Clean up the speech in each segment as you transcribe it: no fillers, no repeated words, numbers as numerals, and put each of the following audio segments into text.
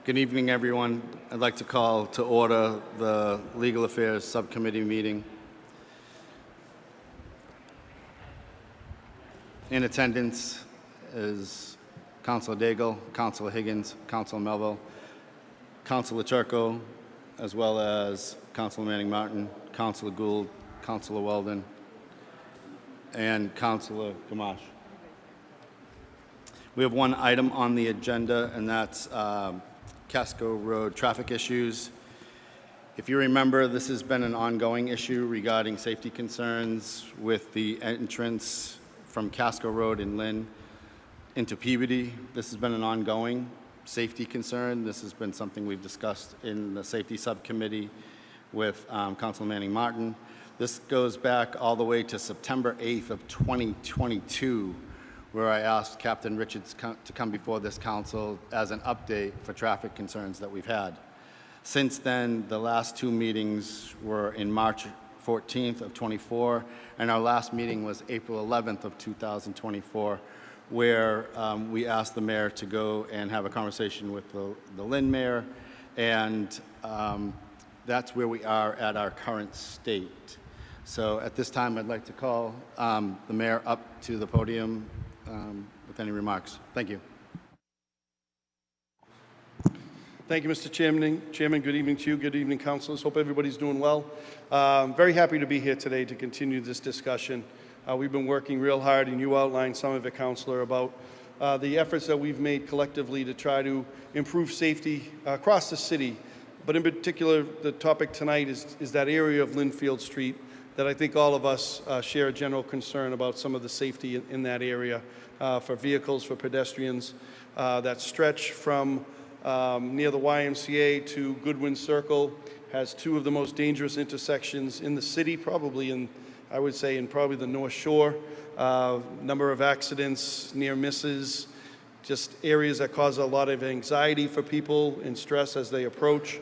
Good evening, everyone. I'd like to call to order the Legal Affairs Subcommittee meeting. In attendance is Councilor Daigle, Councilor Higgins, Councilor Melville, Councilor Turco, as well as Councilor Manning Martin, Councilor Gould, Councilor Weldon, and Councilor Gamache. We have one item on the agenda, and that's Casco Road traffic issues. If you remember, this has been an ongoing issue regarding safety concerns with the entrance from Casco Road in Lynn into Peabody. This has been an ongoing safety concern. This has been something we've discussed in the safety subcommittee with Councilor Manning Martin. This goes back all the way to September 8th of 2022, where I asked Captain Richards to come before this council as an update for traffic concerns that we've had. Since then, the last two meetings were in March 14th of 24, and our last meeting was April 11th of 2024, where we asked the mayor to go and have a conversation with the Lynn mayor, and that's where we are at our current state. So at this time, I'd like to call the mayor up to the podium with any remarks. Thank you. Thank you, Mr. Chairman. Good evening to you. Good evening, councilors. Hope everybody's doing well. Very happy to be here today to continue this discussion. We've been working real hard, and you outlined some of it, Councilor, about the efforts that we've made collectively to try to improve safety across the city. But in particular, the topic tonight is that area of Linfield Street that I think all of us share a general concern about some of the safety in that area for vehicles, for pedestrians. That stretch from near the YMCA to Goodwin Circle has two of the most dangerous intersections in the city, probably in, I would say, in probably the North Shore. Number of accidents, near misses, just areas that cause a lot of anxiety for people and stress as they approach.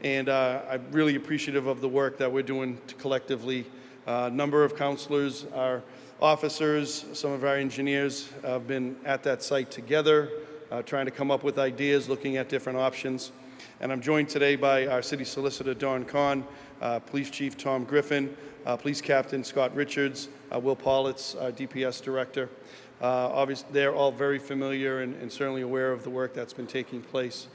And I'm really appreciative of the work that we're doing collectively. A number of councilors, our officers, some of our engineers have been at that site together, trying to come up with ideas, looking at different options. And I'm joined today by our city solicitor, Don Kahn, police chief, Tom Griffin, police captain, Scott Richards, Will Politz, our DPS director. Obviously, they're all very familiar and certainly aware of the work that's been taking place.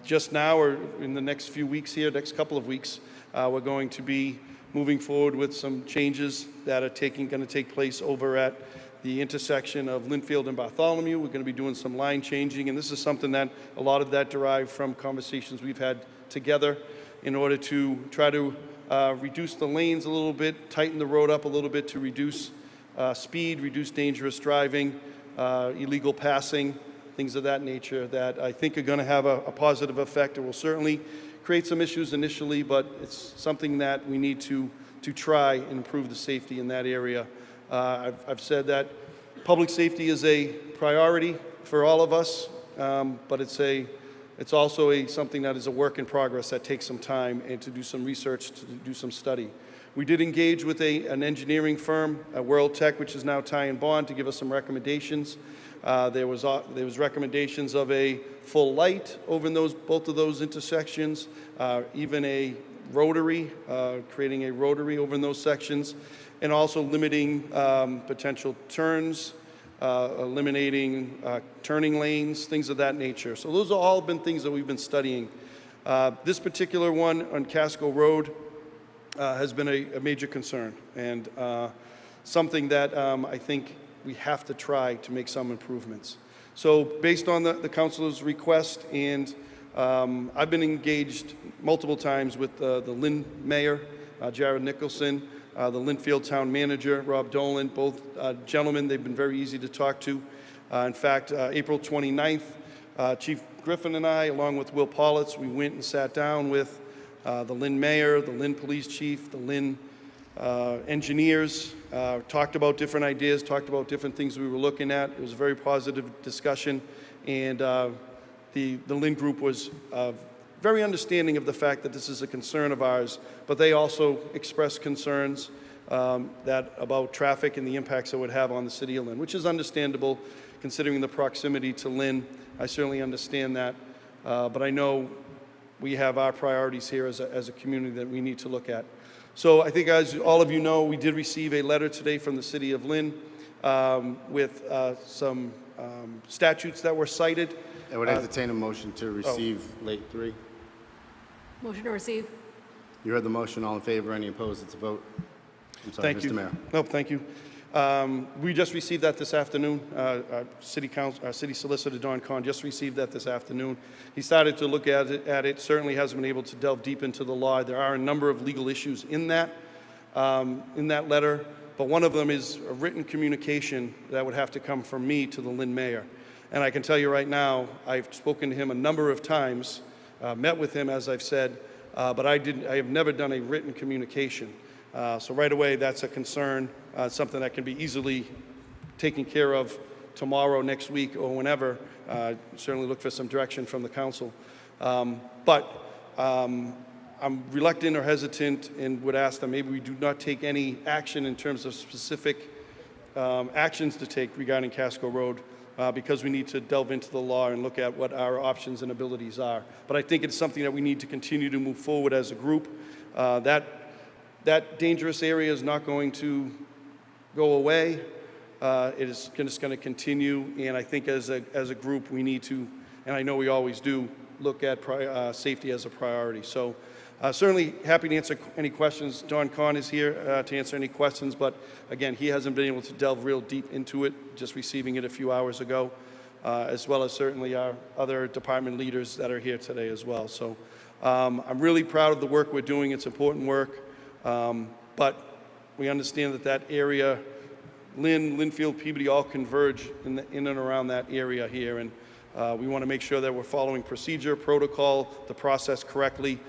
Just now, or in the next few weeks here, next couple of weeks, we're going to be moving forward with some changes that are going to take place over at the intersection of Linfield and Bartholomew. We're going to be doing some line changing, and this is something that a lot of that derived from conversations we've had together in order to try to reduce the lanes a little bit, tighten the road up a little bit to reduce speed, reduce dangerous driving, illegal passing, things of that nature that I think are going to have a positive effect. It will certainly create some issues initially, but it's something that we need to try and improve the safety in that area. I've said that public safety is a priority for all of us, but it's also something that is a work in progress that takes some time and to do some research, to do some study. We did engage with an engineering firm, World Tech, which is now Ty and Bond, to give us some recommendations. There was recommendations of a full light over in both of those intersections, even a rotary, creating a rotary over in those sections, and also limiting potential turns, eliminating turning lanes, things of that nature. So those have all been things that we've been studying. This particular one on Casco Road has been a major concern, and something that I think we have to try to make some improvements. So based on the councilor's request, and I've been engaged multiple times with the Lynn mayor, Jared Nicholson, the Linfield town manager, Rob Dolan, both gentlemen. They've been very easy to talk to. In fact, April 29th, Chief Griffin and I, along with Will Politz, we went and sat down with the Lynn mayor, the Lynn police chief, the Lynn engineers, talked about different ideas, talked about different things we were looking at. It was a very positive discussion, and the Lynn group was very understanding of the fact that this is a concern of ours, but they also expressed concerns about traffic and the impacts it would have on the city of Lynn, which is understandable considering the proximity to Lynn. I certainly understand that. but I know we have our priorities here as a community that we need to look at. So I think, as all of you know, we did receive a letter today from the City of Lynn with some statutes that were cited. I would entertain a motion to receive late 3. Motion to receive. You heard the motion. All in favor? Any opposed? It's a vote. I'm sorry, Thank Mr. you. Mayor. No, thank you. We just received that this afternoon. Our city solicitor, Don Kahn, just received that this afternoon. He started to look at it, certainly hasn't been able to delve deep into the law. There are a number of legal issues in that letter, but one of them is a written communication that would have to come from me to the Lynn mayor. And I can tell you right now, I've spoken to him a number of times, met with him, as I've said, but I have never done a written communication. So right away, that's a concern, something that can be easily taken care of tomorrow, next week, or whenever. Certainly look for some direction from the council. But I'm reluctant or hesitant and would ask that maybe we do not take any action in terms of specific actions to take regarding Casco Road because we need to delve into the law and look at what our options and abilities are. But I think it's something that we need to continue to move forward as a group. That dangerous area is not going to go away. It is just going to continue, and I think as a group we need to, and I know we always do, look at safety as a priority. So certainly happy to answer any questions. Don Kahn is here to answer any questions, but again, he hasn't been able to delve real deep into it, just receiving it a few hours ago, as well as certainly our other department leaders that are here today as well. So I'm really proud of the work we're doing. It's important work. But we understand that area, Lynn, Linfield, Peabody, all converge in and around that area here, and we want to make sure that we're following procedure, protocol, the process correctly,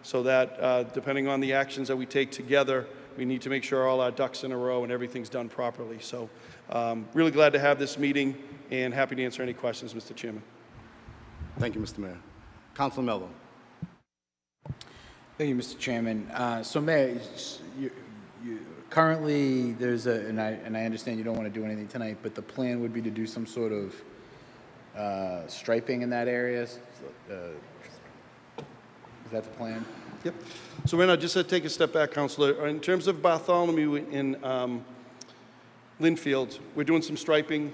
so that depending on the actions that we take together, we need to make sure all our ducks in a row and everything's done properly. So really glad to have this meeting and happy to answer any questions, Mr. Chairman. Thank you, Mr. Mayor. Councilor Melville. Thank you, Mr. Chairman. So, Mayor, currently there's and I understand you don't want to do anything tonight, but the plan would be to do some sort of striping in that area. Is that the plan? Yep. So right now, just to take a step back, Councilor, in terms of Bartholomew in Linfield, we're doing some striping,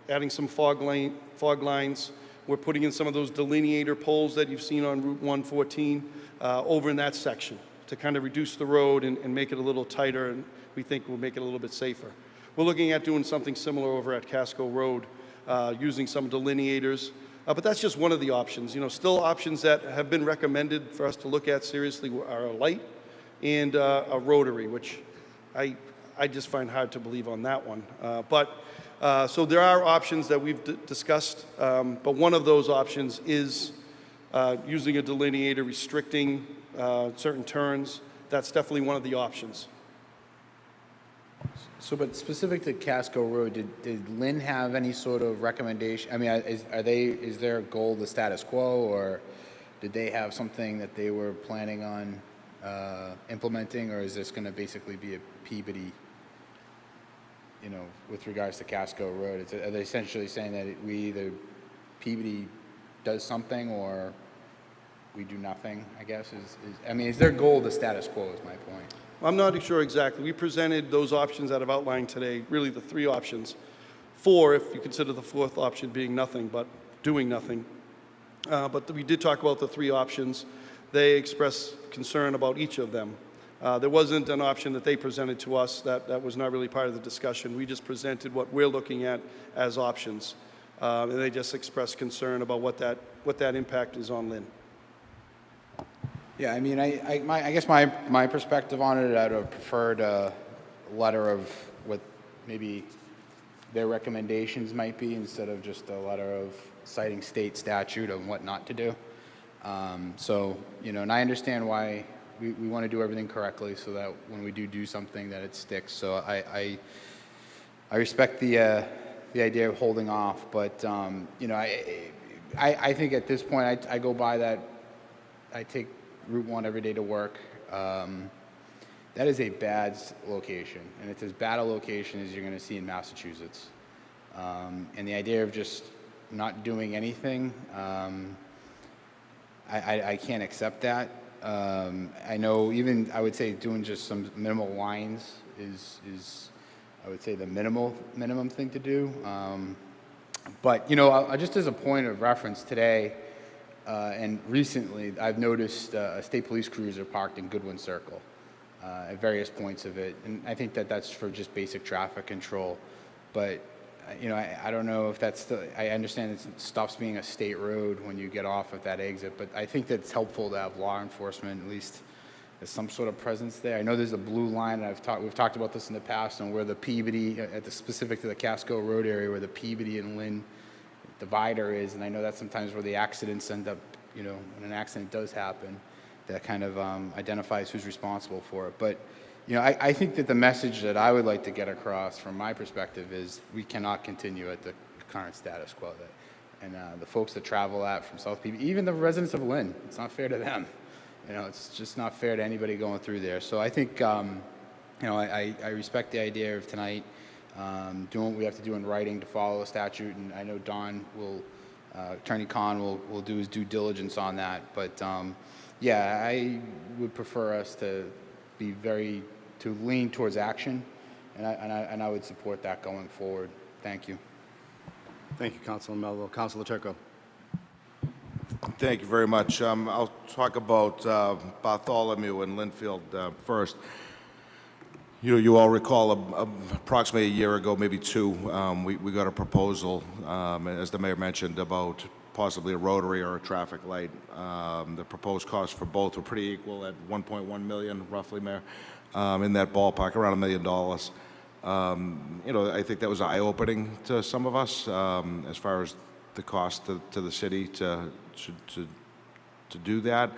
adding some fog lines. We're putting in some of those delineator poles that you've seen on Route 114 over in that section to kind of reduce the road and make it a little tighter, and we think will make it a little bit safer. We're looking at doing something similar over at Casco Road, using some delineators, but that's just one of the options. You know, still options that have been recommended for us to look at seriously are a light and a rotary, which I just find hard to believe on that one. So there are options that we've discussed, but one of those options is using a delineator, restricting certain turns. That's definitely one of the options. So, but specific to Casco Road, did Lynn have any sort of recommendation? I mean, is their goal the status quo, or did they have something that they were planning on implementing, or is this going to basically be a Peabody, you know, with regards to Casco Road? Are they essentially saying that we either Peabody does something or we do nothing, I guess? I mean, is their goal the status quo is my point? I'm not sure exactly. We presented those options that I've outlined today, really the 3 options. 4, if you consider the 4th option being nothing, but doing nothing. But we did talk about the 3 options. They expressed concern about each of them. There wasn't an option that they presented to us that was not really part of the discussion. We just presented what we're looking at as options. And they just expressed concern about what that impact is on Lynn. Yeah, I mean, I guess my perspective on it, I'd have preferred a letter of what maybe their recommendations might be instead of just a letter of citing state statute on what not to do. So, you know, and I understand why we want to do everything correctly so that when we do something that it sticks. So I respect the idea of holding off, but you know, I think at this point I go by that. I take Route 1 every day to work. That is a bad location, and it's as bad a location as you're going to see in Massachusetts. And the idea of just not doing anything, I can't accept that. I know even, I would say doing just some minimal lines is I would say the minimum thing to do. But, you know, just as a point of reference today, and recently, I've noticed a state police cruiser parked in Goodwin Circle at various points of it. And I think that that's for just basic traffic control. But, you know, I don't know if that's I understand it stops being a state road when you get off at that exit, but I think that it's helpful to have law enforcement, at least there's some sort of presence there. I know there's a blue line, and we've talked about this in the past, on where the Peabody, specific to the Casco Road area, where the Peabody and Lynn divider is, and I know that's sometimes where the accidents end up, you know, when an accident does happen, that kind of identifies who's responsible for it. But, you know, I think that the message that I would like to get across from my perspective is we cannot continue at the current status quo. And the folks that travel out from South Peabody, even the residents of Lynn, it's not fair to them. You know, it's just not fair to anybody going through there. So I think, you know, I respect the idea of tonight doing what we have to do in writing to follow the statute, and I know Don will, Attorney Khan will do his due diligence on that. But yeah, I would prefer us to lean towards action, and I would support that going forward. Thank you. Thank you, Councilor Melville. Councilor Turco. Thank you very much. I'll talk about Bartholomew and Linfield first. You all recall approximately a year ago, maybe two, we got a proposal, as the mayor mentioned, about possibly a rotary or a traffic light. The proposed costs for both were pretty equal at 1.1 million, roughly, Mayor, in that ballpark, around $1 million. You know, I think that was eye-opening to some of us as far as the cost to the city to do that,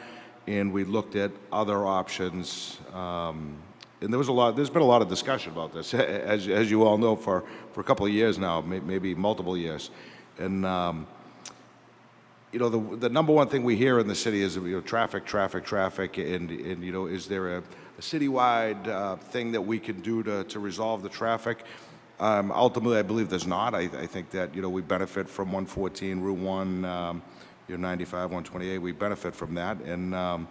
and we looked at other options. And there's been a lot of discussion about this, as you all know, for a couple of years now, maybe multiple years. And you know, the number one thing we hear in the city is, you know, traffic, and you know, is there a citywide thing that we can do to resolve the traffic? Ultimately, I believe there's not. I think that, you know, we benefit from 114, Route 1, you know, 95, 128. We benefit from that, and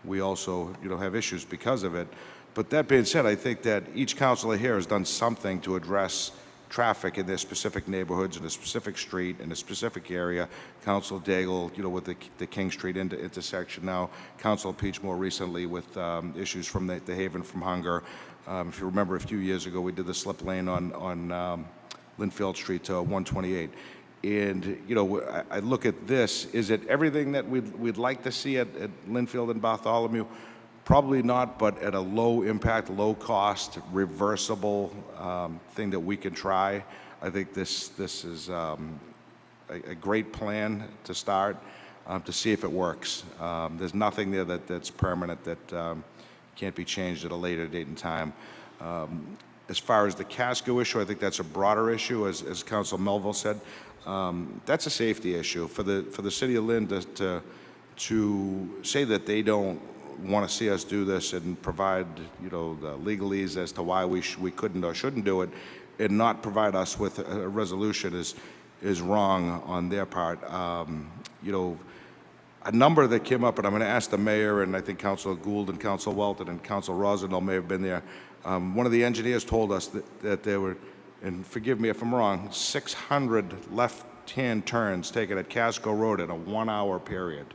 we also, you know, have issues because of it. But that being said, I think that each councilor here has done something to address traffic in their specific neighborhoods, in a specific street, in a specific area. Councilor Daigle, you know, with the King Street intersection now. Councilor Peach more recently with issues from the Haven from Hunger. If you remember, a few years ago, we did the slip lane on Linfield Street to 128. And, you know, I look at this, is it everything that we'd like to see at Linfield and Bartholomew? Probably not, but at a low impact, low cost, reversible thing that we can try. I think this is a great plan to start to see if it works. There's nothing there that's permanent that can't be changed at a later date and time. As far as the Casco issue, I think that's a broader issue, as Council Melville said. That's a safety issue for the city of Lynn to say that they don't want to see us do this and provide, you know, the legalese as to why we couldn't or shouldn't do it, and not provide us with a resolution is wrong on their part. You know, a number that came up, and I'm going to ask the mayor, and I think Councilor Gould and Councilor Welton and Councilor Rosendahl may have been there. One of the engineers told us that there were, and forgive me if I'm wrong, 600 left-hand turns taken at Casco Road in a 1-hour period.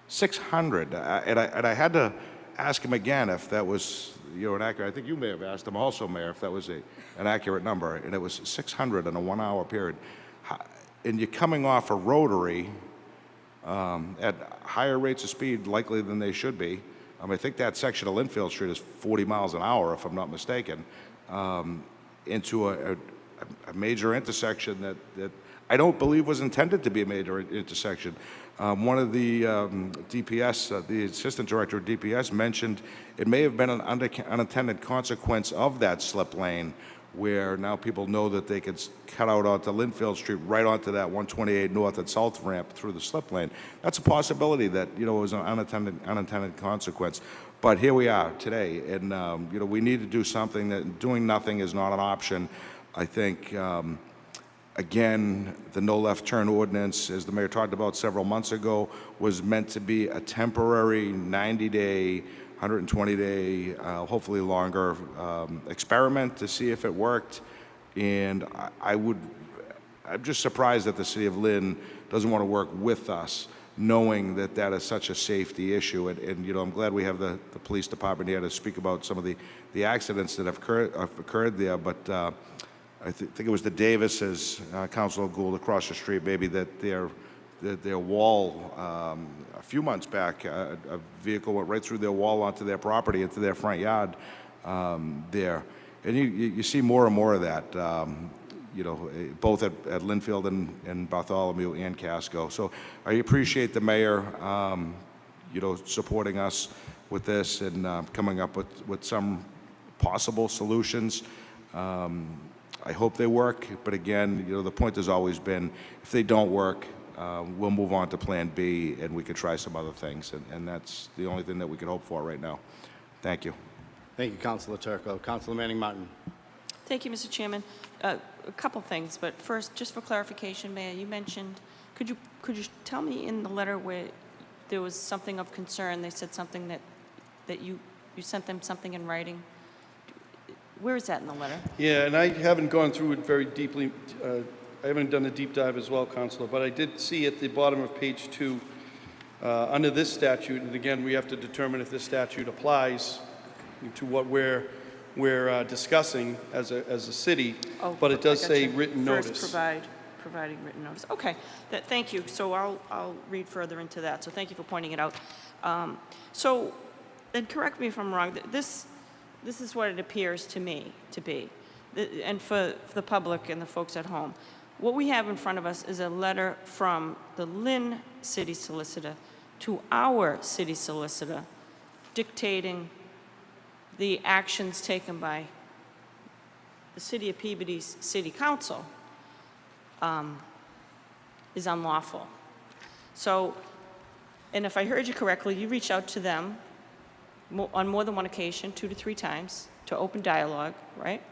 600, and I had to ask him again if that was, you know, an accurate. I think you may have asked him also, Mayor, if that was an accurate number, and it was 600 in a 1-hour period. And you're coming off a rotary at higher rates of speed, likely than they should be. I think that section of Linfield Street is 40 miles an hour, if I'm not mistaken, into a major intersection that I don't believe was intended to be a major intersection. One of the DPS, the assistant director of DPS, mentioned it may have been an unintended consequence of that slip lane, where now people know that they could cut out onto Linfield Street, right onto that 128 north and south ramp through the slip lane. That's a possibility that, you know, was an unintended consequence. But here we are today, and you know, we need to do something. That doing nothing is not an option. I think Again, the no left turn ordinance, as the mayor talked about several months ago, was meant to be a temporary 90-day, 120-day, hopefully longer experiment to see if it worked. And I'm just surprised that the city of Lynn doesn't want to work with us, knowing that that is such a safety issue. And I'm glad we have the police department here to speak about some of the accidents that have occurred there. But I think it was the Davises, Councilor Gould, across the street, maybe, that their wall, a few months back, a vehicle went right through their wall onto their property, into their front yard there. And you see more and more of that, both at Linfield and Bartholomew and Casco. So I appreciate the mayor, supporting us with this and coming up with some possible solutions. I hope they work, but again, the point has always been, if they don't work, we'll move on to Plan B, and we could try some other things, and that's the only thing that we can hope for right now. Thank you. Thank you, Councilor Turco. Councilor Manning Martin. Thank you, Mr. Chairman. A couple things, but first, just for clarification, Mayor, you mentioned, could you tell me in the letter where there was something of concern, they said something that you sent them something in writing? Where is that in the letter? Yeah, and I haven't gone through it very deeply. I haven't done a deep dive as well, Councilor, but I did see at the bottom of page 2, under this statute, and again, we have to determine if this statute applies to what we're discussing as a city, but it does say written notice. First, providing written notice. Okay, thank you. So I'll read further into that. So thank you for pointing it out. So, and correct me if I'm wrong. This is what it appears to me to be, and for the public and the folks at home. What we have in front of us is a letter from the Lynn City Solicitor to our city solicitor dictating the actions taken by the City of Peabody's City Council is unlawful. So, and if I heard you correctly, you reached out to them on more than one occasion, 2 to 3 times, to open dialogue, right?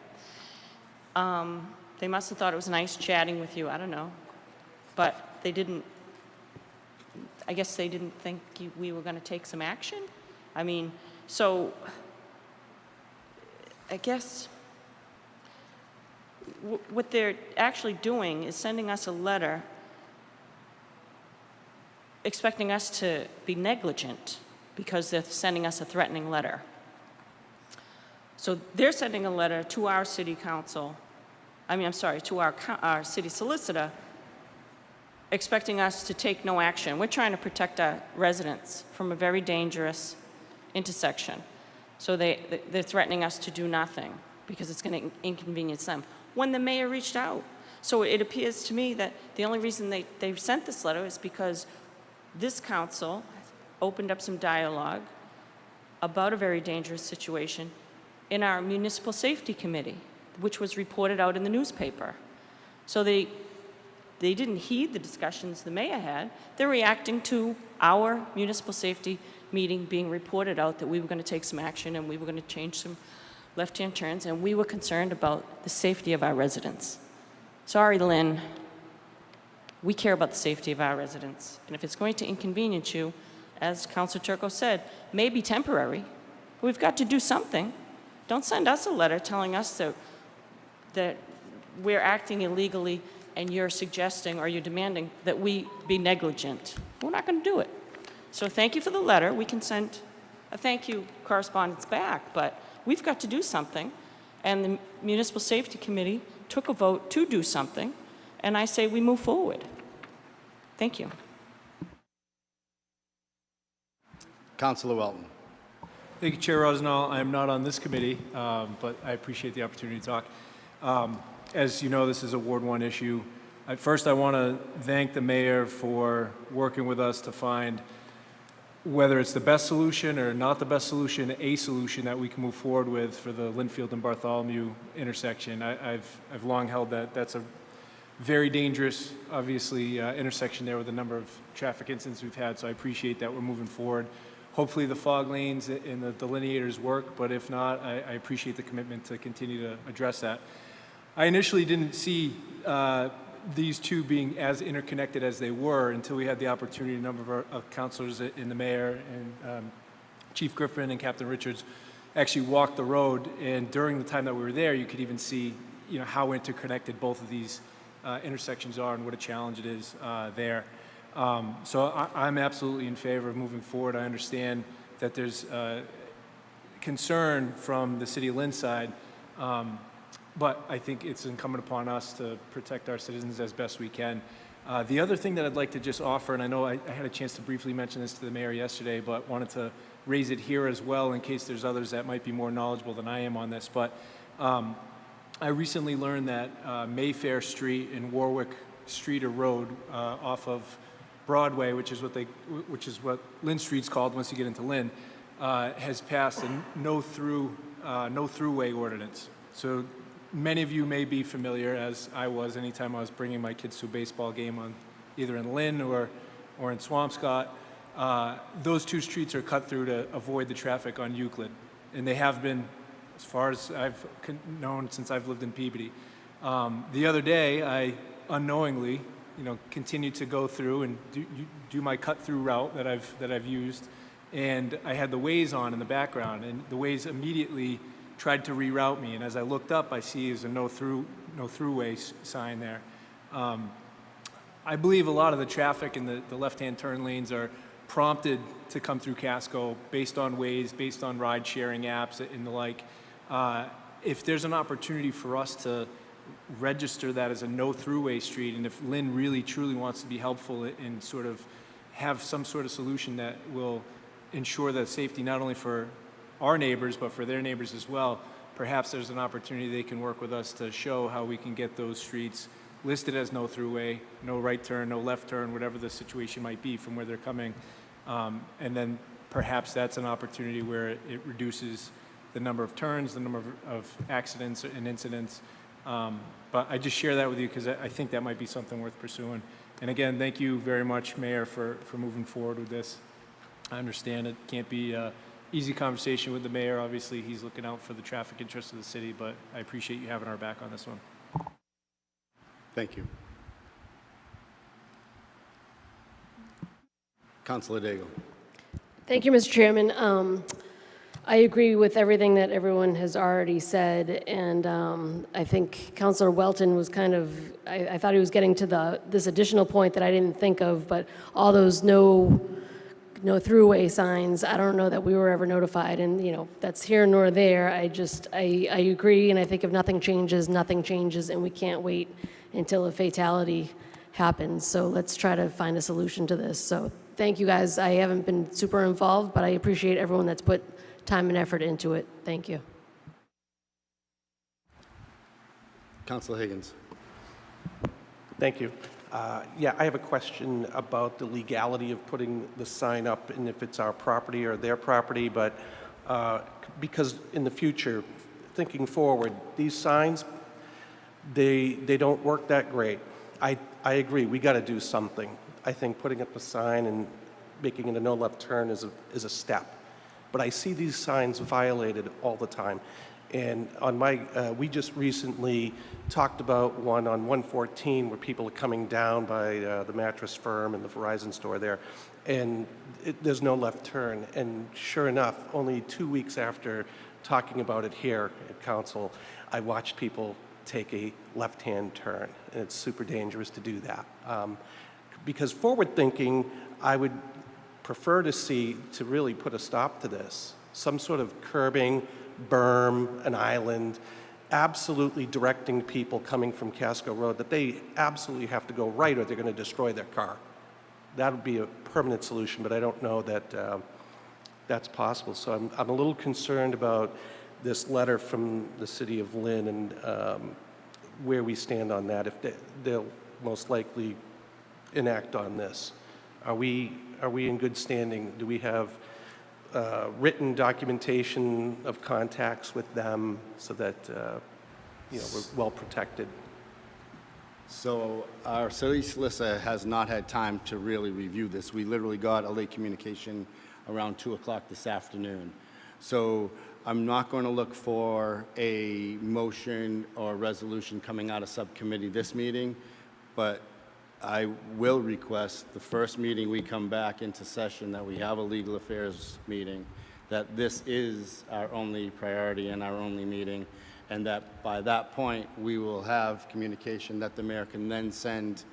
They must have thought it was nice chatting with you, I don't know. But they didn't, I guess they didn't think we were going to take some action? I mean, so I guess what they're actually doing is sending us a letter expecting us to be negligent because they're sending us a threatening letter. So they're sending a letter to our city council, to our city solicitor, expecting us to take no action. We're trying to protect our residents from a very dangerous intersection. So they're threatening us to do nothing because it's going to inconvenience them. When the mayor reached out. So it appears to me that the only reason they sent this letter is because this council opened up some dialogue about a very dangerous situation in our municipal safety committee, which was reported out in the newspaper. So they didn't heed the discussions the mayor had. They're reacting to our municipal safety meeting being reported out that we were going to take some action and we were going to change some left-hand turns, and we were concerned about the safety of our residents. Sorry, Lynn. We care about the safety of our residents. And if it's going to inconvenience you, as Councilor Turco said, maybe temporary, but we've got to do something. Don't send us a letter telling us that we're acting illegally and you're suggesting or you're demanding that we be negligent. We're not going to do it. So thank you for the letter. We can send a thank you correspondence back, but we've got to do something. And the Municipal Safety Committee took a vote to do something, and I say we move forward. Thank you. Councilor Welton. Thank you, Chair Rosenall. I am not on this committee, but I appreciate the opportunity to talk. As you know, this is a Ward 1 issue. First, I want to thank the mayor for working with us to find whether it's the best solution or not the best solution, a solution that we can move forward with for the Linfield and Bartholomew intersection. I've long held that that's a very dangerous, obviously, intersection there with a number of traffic incidents we've had, so I appreciate that we're moving forward. Hopefully the fog lanes and the delineators work, but if not, I appreciate the commitment to continue to address that. I initially didn't see these two being as interconnected as they were until we had the opportunity, a number of our councilors in the mayor and Chief Griffin and Captain Richards actually walked the road, and during the time that we were there, you could even see, how interconnected both of these intersections are and what a challenge it is there. So I'm absolutely in favor of moving forward. I understand that there's concern from the City of Lynn side, but I think it's incumbent upon us to protect our citizens as best we can. The other thing that I'd like to just offer, and I know I had a chance to briefly mention this to the mayor yesterday, but wanted to raise it here as well in case there's others that might be more knowledgeable than I am on this. But I recently learned that Mayfair Street and Warwick Street or Road off of Broadway, which is what Lynn Street's called once you get into Lynn, has passed a no throughway ordinance. So many of you may be familiar, as I was, anytime I was bringing my kids to a baseball game on either in Lynn or in Swampscott. Those two streets are cut through to avoid the traffic on Euclid, and they have been, as far as I've known, since I've lived in Peabody. The other day, I unknowingly, continued to go through and do my cut-through route that I've used, and I had the Waze on in the background, and the Waze immediately tried to reroute me, and as I looked up, I see there's a no throughway sign there. I believe a lot of the traffic in the left-hand turn lanes are prompted to come through Casco based on Waze, based on ride-sharing apps and the like. If there's an opportunity for us to register that as a no throughway street, and if Lynn really truly wants to be helpful and sort of have some sort of solution that will ensure that safety not only for our neighbors but for their neighbors as well, perhaps there's an opportunity they can work with us to show how we can get those streets listed as no throughway, no right turn, no left turn, whatever the situation might be from where they're coming. And then perhaps that's an opportunity where it reduces the number of turns, the number of accidents and incidents. But I just share that with you because I think that might be something worth pursuing. And again, thank you very much, Mayor, for moving forward with this. I understand it can't be an easy conversation with the mayor. Obviously, he's looking out for the traffic interests of the city, but I appreciate you having our back on this one. Thank you. Councilor Daigle. Thank you, Mr. Chairman. I agree with everything that everyone has already said, and I think Councilor Welton was kind of, I thought he was getting to this additional point that I didn't think of, but all those no throughway signs, I don't know that we were ever notified, and that's here nor there. I agree, and I think if nothing changes, and we can't wait until a fatality happens. So let's try to find a solution to this. So thank you guys. I haven't been super involved, but I appreciate everyone that's put time and effort into it. Thank you. Councilor Higgins. Thank you. Yeah, I have a question about the legality of putting the sign up and if it's our property or their property, but because in the future, thinking forward, these signs, they don't work that great. I agree, we got to do something. I think putting up a sign and making it a no left turn is a step. But I see these signs violated all the time. And on we just recently talked about one on 114 where people are coming down by the mattress firm and the Verizon store there, and there's no left turn. And sure enough, only 2 weeks after talking about it here at council, I watched people take a left-hand turn, and it's super dangerous to do that. Because forward thinking, I would prefer to really put a stop to this. Some sort of curbing, berm, an island, absolutely directing people coming from Casco Road that they absolutely have to go right or they're going to destroy their car. That would be a permanent solution, but I don't know that that's possible. So I'm a little concerned about this letter from the city of Lynn and where we stand on that, if they'll most likely enact on this. Are we in good standing? Do we have written documentation of contacts with them so that we're well protected? So our city solicitor has not had time to really review this. We literally got a late communication around 2 o'clock this afternoon. So I'm not going to look for a motion or resolution coming out of subcommittee this meeting. but I will request the first meeting we come back into session, that we have a legal affairs meeting, that this is our only priority and our only meeting, and that by that point, we will have communication that the mayor can then send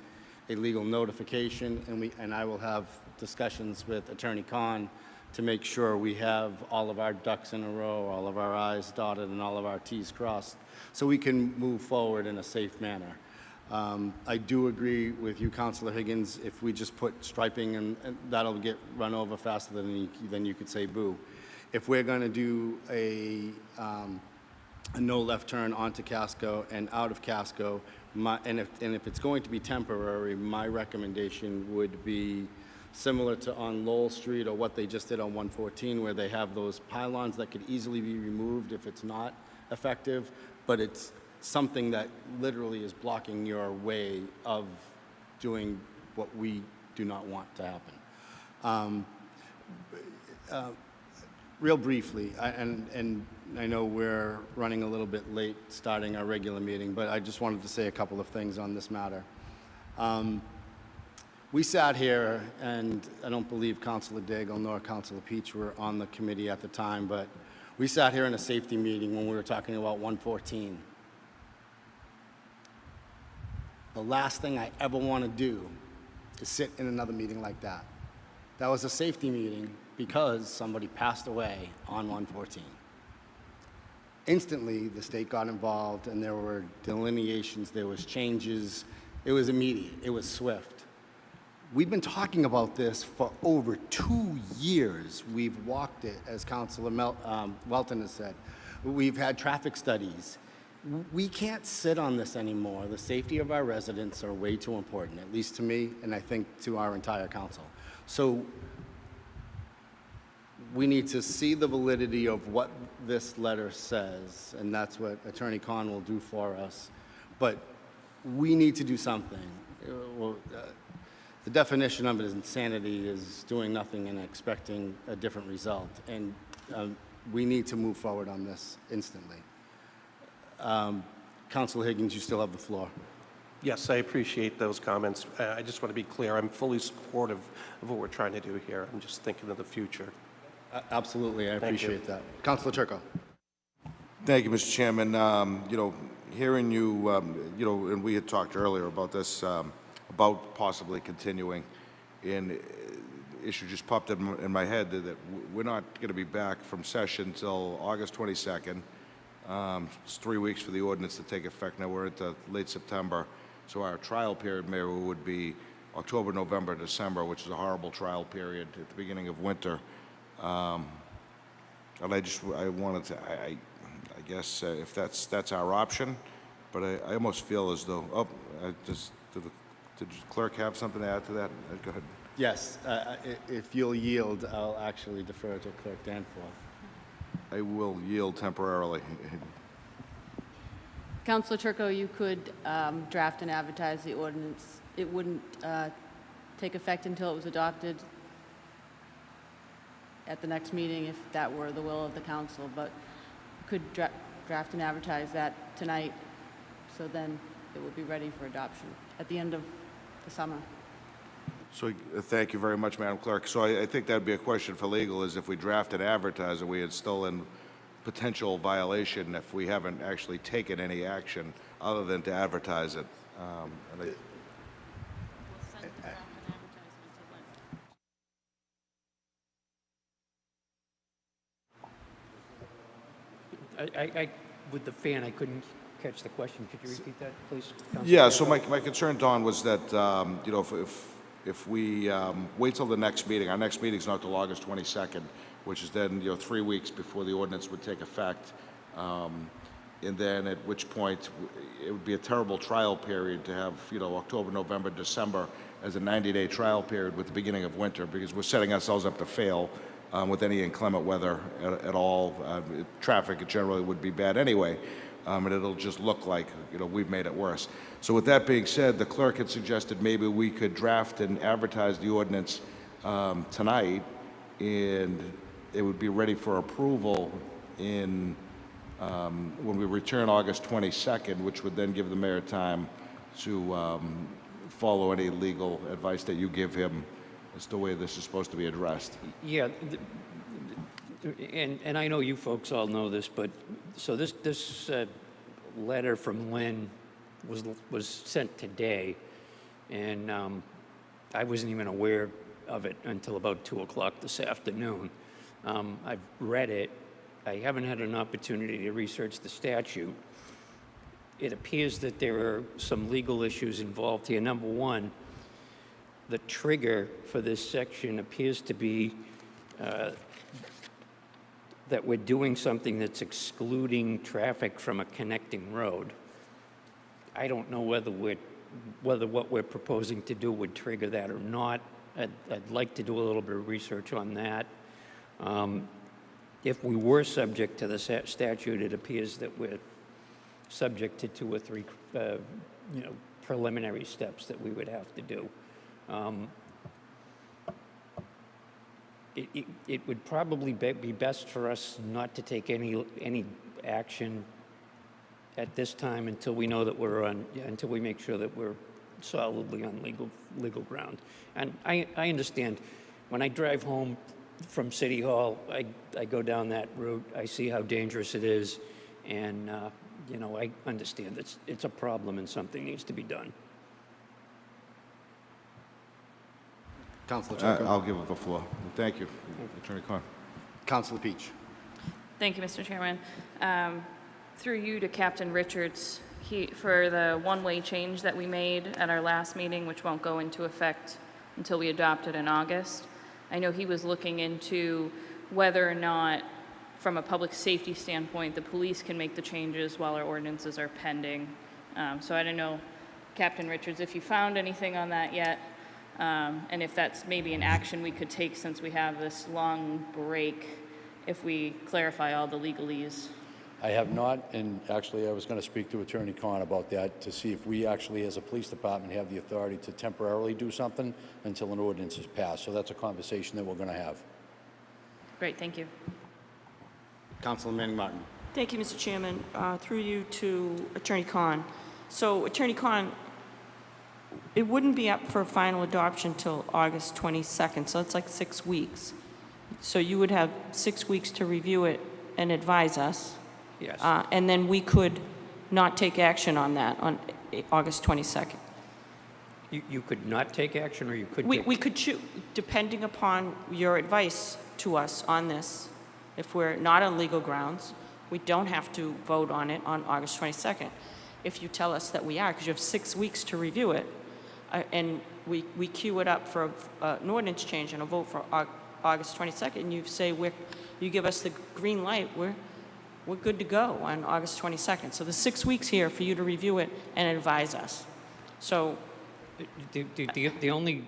a legal notification, and I will have discussions with Attorney Khan to make sure we have all of our ducks in a row, all of our I's dotted and all of our T's crossed, so we can move forward in a safe manner. I do agree with you, Councilor Higgins, if we just put striping and that'll get run over faster than you could say boo. If we're going to do a no left turn onto Casco and out of Casco, and if it's going to be temporary, my recommendation would be similar to on Lowell Street or what they just did on 114, where they have those pylons that could easily be removed if it's not effective, but it's something that literally is blocking your way of doing what we do not want to happen. Real briefly, and I know we're running a little bit late starting our regular meeting, but I just wanted to say a couple of things on this matter. We sat here, and I don't believe Councilor Daigle nor Councilor Peach were on the committee at the time, but we sat here in a safety meeting when we were talking about 114. The last thing I ever want to do is sit in another meeting like that. That was a safety meeting because somebody passed away on 114. Instantly, the state got involved, and there were delineations, there was changes. It was immediate, it was swift. We've been talking about this for over 2 years. We've walked it, as Councilor Welton has said. We've had traffic studies. We can't sit on this anymore. The safety of our residents are way too important, at least to me, and I think to our entire council. So we need to see the validity of what this letter says, and that's what Attorney Khan will do for us. But we need to do something. The definition of it is insanity, is doing nothing and expecting a different result. And we need to move forward on this instantly. Councilor Higgins, you still have the floor. Yes, I appreciate those comments. I just want to be clear, I'm fully supportive of what we're trying to do here. I'm just thinking of the future. Absolutely, I appreciate that. Councilor Turco. Thank you, Mr. Chairman. Hearing you, and we had talked earlier about this, about possibly continuing, and issue just popped in my head that we're not going to be back from session until August 22nd. It's 3 weeks for the ordinance to take effect. Now we're into late September, so our trial period, Mayor, would be October, November, December, which is a horrible trial period at the beginning of winter. And I wanted to, I guess if that's our option, but I almost feel as though, did the clerk have something to add to that? Go ahead. Yes, if you'll yield, I'll actually defer to Clerk Danforth. I will yield temporarily. Councilor Turco, you could draft and advertise the ordinance. It wouldn't take effect until it was adopted at the next meeting if that were the will of the council, but could draft and advertise that tonight, so then it will be ready for adoption at the end of the summer. So thank you very much, Madam Clerk. So I think that'd be a question for legal, is if we draft and advertise it, we are still in potential violation if we haven't actually taken any action other than to advertise it. With the fan, I couldn't catch the question. Could you repeat that, please? Councilor Yeah, so Danforth? my concern, Don, was that, if we wait till the next meeting, our next meeting's not till August 22nd, which is then, 3 weeks before the ordinance would take effect. And then at which point, it would be a terrible trial period to have, October, November, December as a 90-day trial period with the beginning of winter, because we're setting ourselves up to fail with any inclement weather at all. Traffic generally would be bad anyway, and it'll just look like, we've made it worse. So with that being said, the clerk had suggested maybe we could draft and advertise the ordinance tonight, and it would be ready for approval in when we return August 22nd, which would then give the mayor time to follow any legal advice that you give him as to the way this is supposed to be addressed. Yeah, and I know you folks all know this, but, so this letter from Lynn was sent today, and I wasn't even aware of it until about 2 o'clock this afternoon. I've read it. I haven't had an opportunity to research the statute. It appears that there are some legal issues involved here. Number one, the trigger for this section appears to be that we're doing something that's excluding traffic from a connecting road. I don't know whether what we're proposing to do would trigger that or not. I'd like to do a little bit of research on that. If we were subject to the statute, it appears that we're subject to 2 or 3, preliminary steps that we would have to do. It would probably be best for us not to take any action at this time until we know that until we make sure that we're solidly on legal ground. And I understand, when I drive home from City Hall, I go down that route, I see how dangerous it is, and, I understand it's a problem and something needs to be done. Councilor Turco. I'll give it the floor. Thank you, Attorney Khan. Councilor Peach. Thank you, Mr. Chairman. Through you to Captain Richards, for the one-way change that we made at our last meeting, which won't go into effect until we adopt it in August. I know he was looking into whether or not, from a public safety standpoint, the police can make the changes while our ordinances are pending. So I don't know, Captain Richards, if you found anything on that yet, and if that's maybe an action we could take since we have this long break, if we clarify all the legalese. I have not, and actually I was going to speak to Attorney Khan about that to see if we actually, as a police department, have the authority to temporarily do something until an ordinance is passed. So that's a conversation that we're going to have. Great, thank you. Councilor Manning Martin. Thank you, Mr. Chairman. Through you to Attorney Khan. So, Attorney Khan, it wouldn't be up for final adoption till August 22nd, so it's like 6 weeks. So you would have 6 weeks to review it and advise us. Yes. And then we could not take action on that on August 22nd. You could not take action, or you could We could choose, depending upon your advice to us on this. If we're not on legal grounds, we don't have to vote on it on August 22nd. If you tell us that we are, because you have 6 weeks to review it, and we queue it up for an ordinance change and a vote for August 22nd, and you say you give us the green light, we're good to go on August 22nd. So there's 6 weeks here for you to review it and advise us. So The only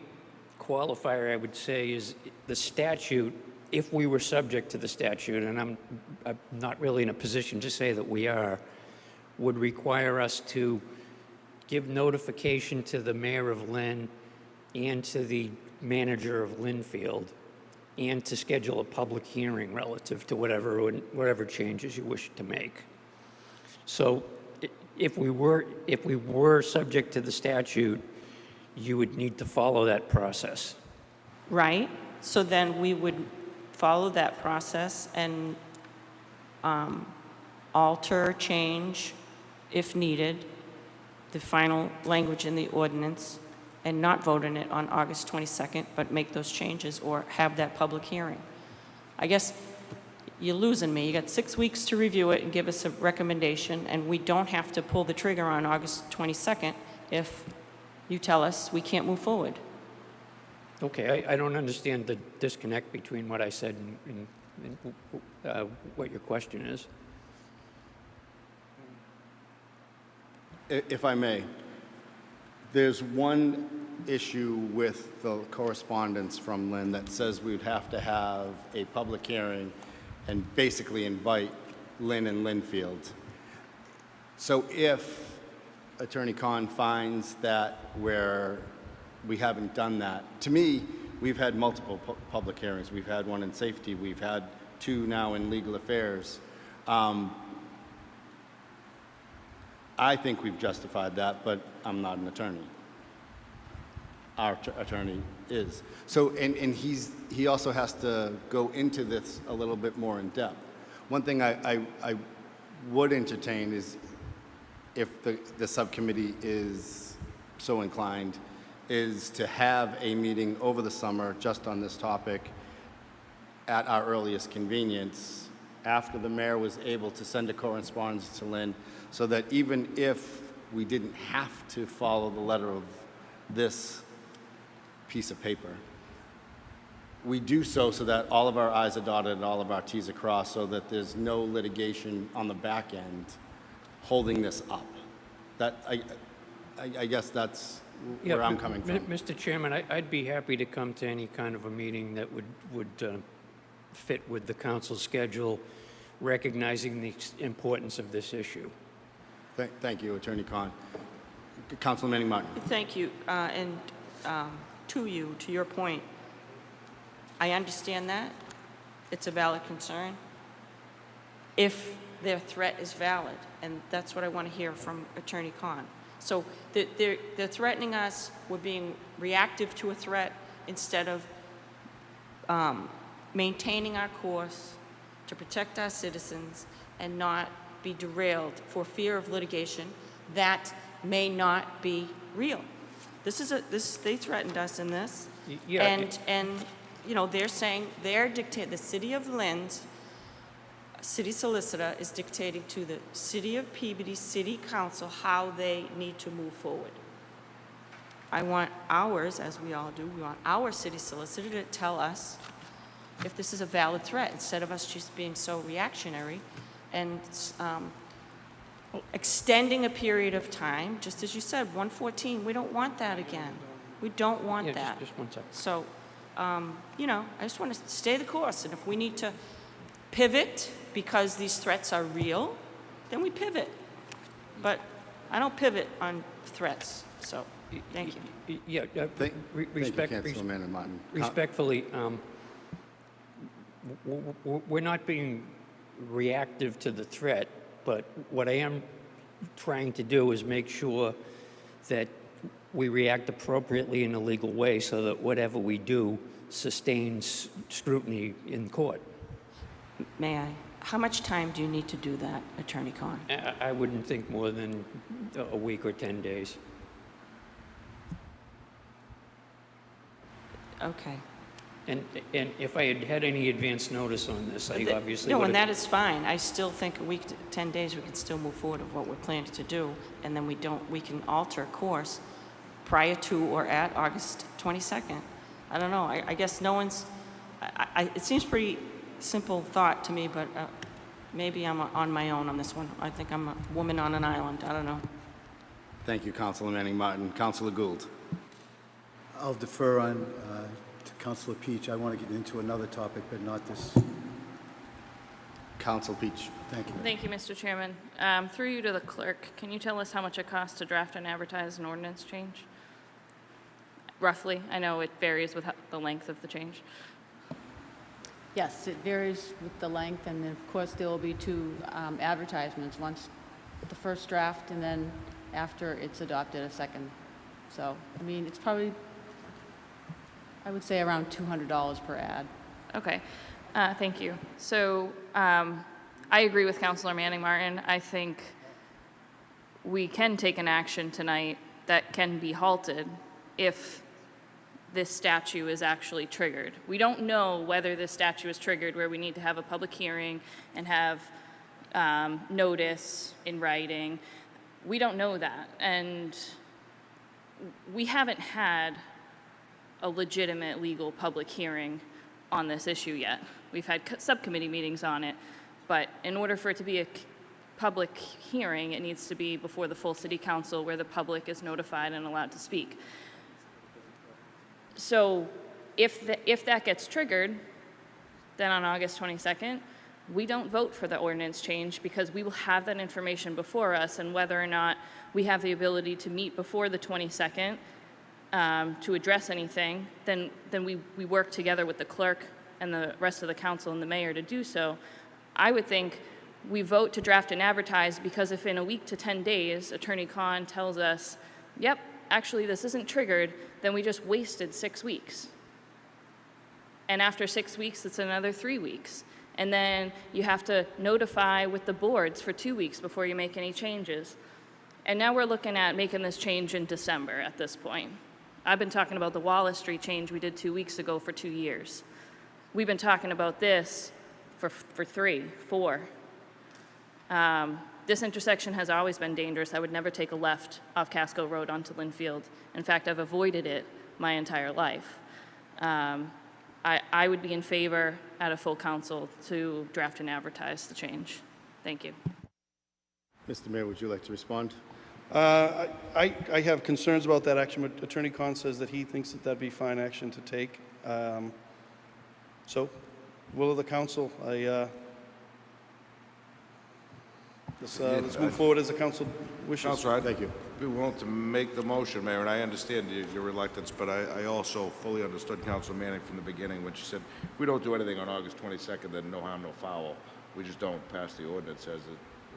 qualifier I would say is the statute, if we were subject to the statute, and I'm not really in a position to say that we are, would require us to give notification to the mayor of Lynn and to the manager of Linfield, and to schedule a public hearing relative to whatever changes you wish to make. So if we were subject to the statute, you would need to follow that process. right? So then we would follow that process and alter, change, if needed, the final language in the ordinance and not vote on it on August 22nd, but make those changes or have that public hearing. I guess you're losing me. You got 6 weeks to review it and give us a recommendation, and we don't have to pull the trigger on August 22nd if you tell us we can't move forward. Okay, I don't understand the disconnect between what I said and what your question is. If I may, there's one issue with the correspondence from Lynn that says we would have to have a public hearing and basically invite Lynn and Linfield. So if Attorney Khan finds that we haven't done that, to me, we've had multiple public hearings. We've had one in safety. We've had 2 now in legal affairs. I think we've justified that, but I'm not an attorney. our attorney is. So, and he also has to go into this a little bit more in depth. One thing I would entertain is, if the subcommittee is so inclined, is to have a meeting over the summer just on this topic at our earliest convenience, after the mayor was able to send a correspondence to Lynn, so that even if we didn't have to follow the letter of this piece of paper, we do so that all of our I's are dotted and all of our T's are crossed, so that there's no litigation on the back end holding this up. That, I guess that's where I'm coming from. Mr. Chairman, I'd be happy to come to any kind of a meeting that would fit with the council's schedule, recognizing the importance of this issue. Thank you, Attorney Khan. Councilman Manning Martin. Thank you. And to your point, I understand that. It's a valid concern. If their threat is valid, and that's what I want to hear from Attorney Khan. So they're threatening us. We're being reactive to a threat instead of maintaining our course to protect our citizens and not be derailed for fear of litigation that may not be real. They threatened us in this, and you know, they're saying the city of Lynn's city solicitor is dictating to the city of Peabody City Council how they need to move forward. I want ours, as we all do, we want our city solicitor to tell us if this is a valid threat, instead of us just being so reactionary and extending a period of time. Just as you said, 114, we don't want that again. We don't want that. Just 1 second. So, you know, I just want to stay the course, and if we need to pivot because these threats are real, then we pivot. But I don't pivot on threats, so thank you. Yeah, Thank you, Councilman Martin. respectfully, we're not being reactive to the threat, but what I am trying to do is make sure that we react appropriately in a legal way so that whatever we do sustains scrutiny in court. May I? How much time do you need to do that, Attorney Khan? I wouldn't think more than a week or 10 days. Okay. And if I had had any advance notice on this, I obviously No, would and have... that is fine. I still think a week to 10 days, we can still move forward with what we're planning to do, and then we can alter course prior to or at August 22nd. I don't know. I guess no one's... it seems pretty simple thought to me, but maybe I'm on my own on this one. I think I'm a woman on an island. I don't know. Thank you, Councilman Manning Martin. Councilor Gould. I'll defer on to Councilor Peach. I want to get into another topic, but not this. Council Peach. Thank you. Thank you, Mr. Chairman. Through you to the clerk, can you tell us how much it costs to draft and advertise an ordinance change? Roughly. I know it varies with the length of the change. Yes, it varies with the length, and then, of course, there will be two advertisements, once the first draft, and then after it's adopted, a second. So, I mean, it's probably, I would say, around $200 per ad. Okay, thank you. So I agree with Councilor Manning Martin. I think we can take an action tonight that can be halted if this statute is actually triggered. We don't know whether this statute is triggered where we need to have a public hearing and have notice in writing. We don't know that, and we haven't had a legitimate legal public hearing on this issue yet. We've had subcommittee meetings on it, but in order for it to be a public hearing, it needs to be before the full city council where the public is notified and allowed to speak. So if that gets triggered, then on August 22nd, we don't vote for the ordinance change because we will have that information before us, and whether or not we have the ability to meet before the 22nd to address anything, then we work together with the clerk and the rest of the council and the mayor to do so. I would think we vote to draft and advertise, because if in a week to 10 days, Attorney Khan tells us, yep, actually this isn't triggered, then we just wasted 6 weeks. And after 6 weeks, it's another 3 weeks. And then you have to notify with the boards for 2 weeks before you make any changes. And now we're looking at making this change in December at this point. I've been talking about the Wallace Street change we did 2 weeks ago for 2 years. We've been talking about this for 3, 4. This intersection has always been dangerous. I would never take a left off Casco Road onto Linfield. In fact, I've avoided it my entire life. I would be in favor at a full council to draft and advertise the change. Thank you. Mr. Mayor, would you like to respond? I have concerns about that action, but Attorney Khan says that he thinks that that'd be fine action to take. So, will of the council, let's move forward as the council wishes. Councilor, Thank you. I'd be willing to make the motion, Mayor, and I understand your reluctance, but I also fully understood Councilor Manning from the beginning when she said, if we don't do anything on August 22nd, then no harm, no foul. We just don't pass the ordinance as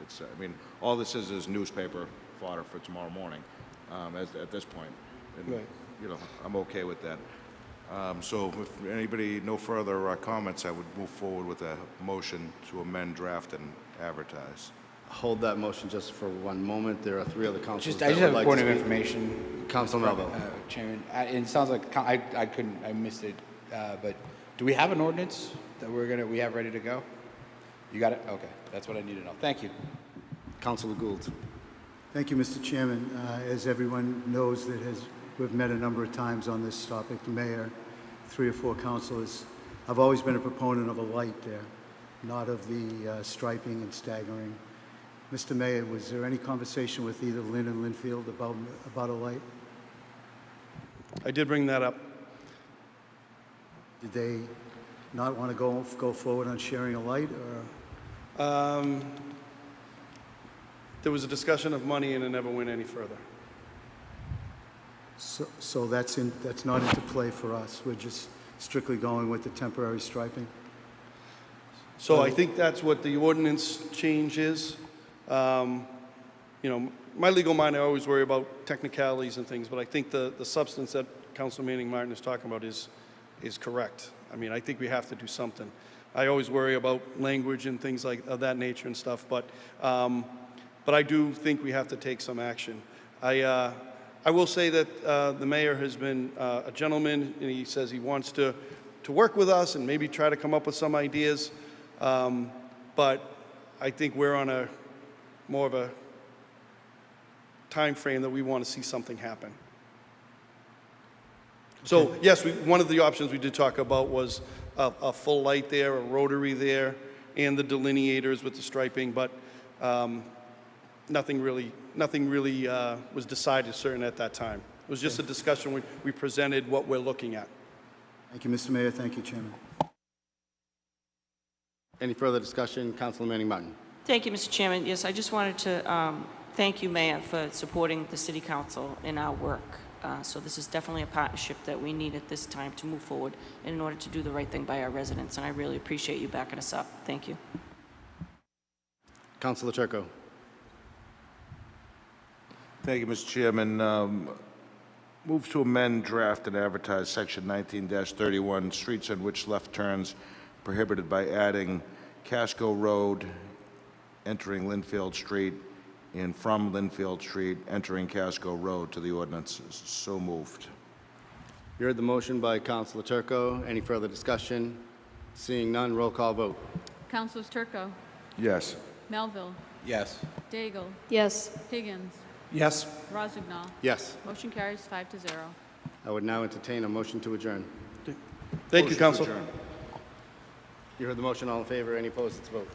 it's, I mean, all this is newspaper fodder for tomorrow morning, at this point. And, Right. you know, I'm okay with that. So if anybody, no further comments, I would move forward with a motion to amend, draft, and advertise. Hold that motion just for one moment. There are 3 other councilors I that just would have a like point to of speak. information. Council Melville. Chairman, it sounds like, I missed it, but do we have an ordinance that we have ready to go? You got it? Okay, that's what I need to know. Thank you. Councilor Gould. Thank you, Mr. Chairman. As everyone knows we've met a number of times on this topic, the mayor, 3 or 4 councilors. I've always been a proponent of a light there, not of the striping and staggering. Mr. Mayor, was there any conversation with either Lynn and Linfield about a light? I did bring that up. Did they not want to go forward on sharing a light, or? There was a discussion of money and it never went any further. So that's not into play for us. We're just strictly going with the temporary striping? So I think that's what the ordinance change is. You know, my legal mind, I always worry about technicalities and things, but I think the substance that Councilor Manning Martin is talking about is correct. I mean, I think we have to do something. I always worry about language and things like of that nature and stuff, but I do think we have to take some action. I will say that the mayor has been a gentleman, and he says he wants to work with us and maybe try to come up with some ideas. But I think we're on more of a time frame that we want to see something happen. So yes, one of the options we did talk about was a full light there, a rotary there, and the delineators with the striping, but nothing really was decided certain at that time. It was just a discussion. We presented what we're looking at. Thank you, Mr. Mayor. Thank you, Chairman. Any further discussion? Councilor Manning Martin. Thank you, Mr. Chairman. Yes, I just wanted to thank you, Mayor, for supporting the City Council in our work. So this is definitely a partnership that we need at this time to move forward in order to do the right thing by our residents, and I really appreciate you backing us up. Thank you. Councilor Turco. Thank you, Mr. Chairman. Move to amend, draft, and advertise Section 19-31, streets on which left turns prohibited by adding Casco Road, entering Linfield Street, and from Linfield Street, entering Casco Road to the ordinance. So moved. You heard the motion by Councilor Turco. Any further discussion? Seeing none, roll call vote. Councilors Turco, Yes. Melville, Yes. Daigle, Yes. Higgins, Yes. Rozignol. Yes. Motion carries 5-0. I would now entertain a motion to adjourn. Thank you, Council. Adjourn. You heard the motion. All in favor? Any opposed? Let's vote.